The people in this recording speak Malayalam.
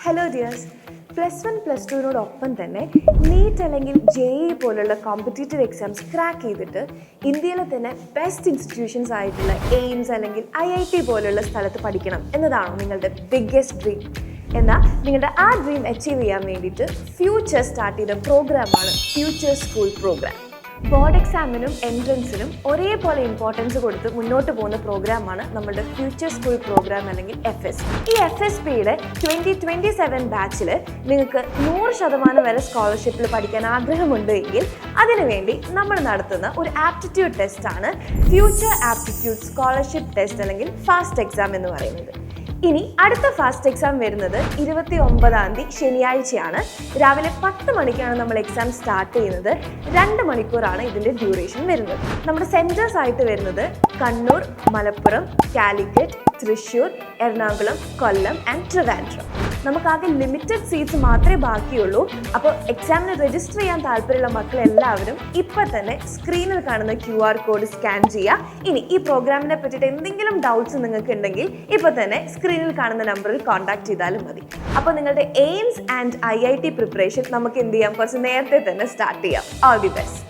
ഹലോ ഡിയേഴ്സ്, +1 +2നോടൊപ്പം തന്നെ നീറ്റ് അല്ലെങ്കിൽ JEE പോലുള്ള കോമ്പറ്റേറ്റീവ് എക്സാംസ് ക്രാക്ക് ചെയ്തിട്ട് ഇന്ത്യയിലെ തന്നെ ബെസ്റ്റ് ഇൻസ്റ്റിറ്റ്യൂഷൻസ് ആയിട്ടുള്ള എയിംസ് അല്ലെങ്കിൽ IIT പോലുള്ള സ്ഥലത്ത് പഠിക്കണം എന്നതാണോ നിങ്ങളുടെ ബിഗ്ഗസ്റ്റ് ഡ്രീം? എന്നാൽ നിങ്ങളുടെ ആ ഡ്രീം അച്ചീവ് ചെയ്യാൻ വേണ്ടിയിട്ട് ഫ്യൂച്ചർ സ്റ്റാർട്ട് ചെയ്ത പ്രോഗ്രാമാണ് ഫ്യൂച്ചർ സ്കൂൾ പ്രോഗ്രാം. ബോർഡ് എക്സാമിനും എൻട്രൻസിനും ഒരേപോലെ ഇമ്പോർട്ടൻസ് കൊടുത്ത് മുന്നോട്ട് പോകുന്ന പ്രോഗ്രാമാണ് നമ്മുടെ ഫ്യൂച്ചർ സ്കൂൾ പ്രോഗ്രാം അല്ലെങ്കിൽ FS. ഈ FSPയുടെ 2027 ബാച്ചിൽ നിങ്ങൾക്ക് 100% വരെ സ്കോളർഷിപ്പിൽ പഠിക്കാൻ ആഗ്രഹമുണ്ട് എങ്കിൽ അതിനുവേണ്ടി നമ്മൾ നടത്തുന്ന ഒരു ആപ്റ്റിറ്റ്യൂഡ് ടെസ്റ്റാണ് ഫ്യൂച്ചർ ആപ്റ്റിറ്റ്യൂഡ് സ്കോളർഷിപ്പ് ടെസ്റ്റ് അല്ലെങ്കിൽ ഫാസ്റ്റ് എക്സാം എന്ന് പറയുന്നത്. ഇനി അടുത്ത ഫാസ്റ്റ് എക്സാം വരുന്നത് 29-ാം തീയതി ശനിയാഴ്ചയാണ്. രാവിലെ 10 മണിക്കാണ് നമ്മൾ എക്സാം സ്റ്റാർട്ട് ചെയ്യുന്നത്. 2 മണിക്കൂറാണ് ഇതിൻ്റെ ഡ്യൂറേഷൻ വരുന്നത്. നമ്മുടെ സെൻറ്റേഴ്സ് ആയിട്ട് വരുന്നത് കണ്ണൂർ, മലപ്പുറം, കാലിക്കറ്റ്, തൃശ്ശൂർ, എറണാകുളം, കൊല്ലം ആൻഡ് ട്രിവാൻഡ്രം. നമുക്കാകെ ലിമിറ്റഡ് സീറ്റ്സ് മാത്രമേ ബാക്കിയുള്ളൂ. അപ്പോൾ എക്സാമിന് രജിസ്റ്റർ ചെയ്യാൻ താല്പര്യമുള്ള മക്കളെല്ലാവരും ഇപ്പം തന്നെ സ്ക്രീനിൽ കാണുന്ന QR കോഡ് സ്കാൻ ചെയ്യുക. ഇനി ഈ പ്രോഗ്രാമിനെ പറ്റിയിട്ട് എന്തെങ്കിലും ഡൗട്ട്സ് നിങ്ങൾക്ക് ഉണ്ടെങ്കിൽ ഇപ്പോൾ തന്നെ സ്ക്രീനിൽ കാണുന്ന നമ്പറിൽ കോൺടാക്ട് ചെയ്താലും മതി. അപ്പോൾ നിങ്ങളുടെ എയിംസ് ആൻഡ് IIT പ്രിപ്പറേഷൻ നമുക്ക് എന്ത് ചെയ്യാം, കുറച്ച് നേരത്തെ തന്നെ സ്റ്റാർട്ട് ചെയ്യാം. All the best.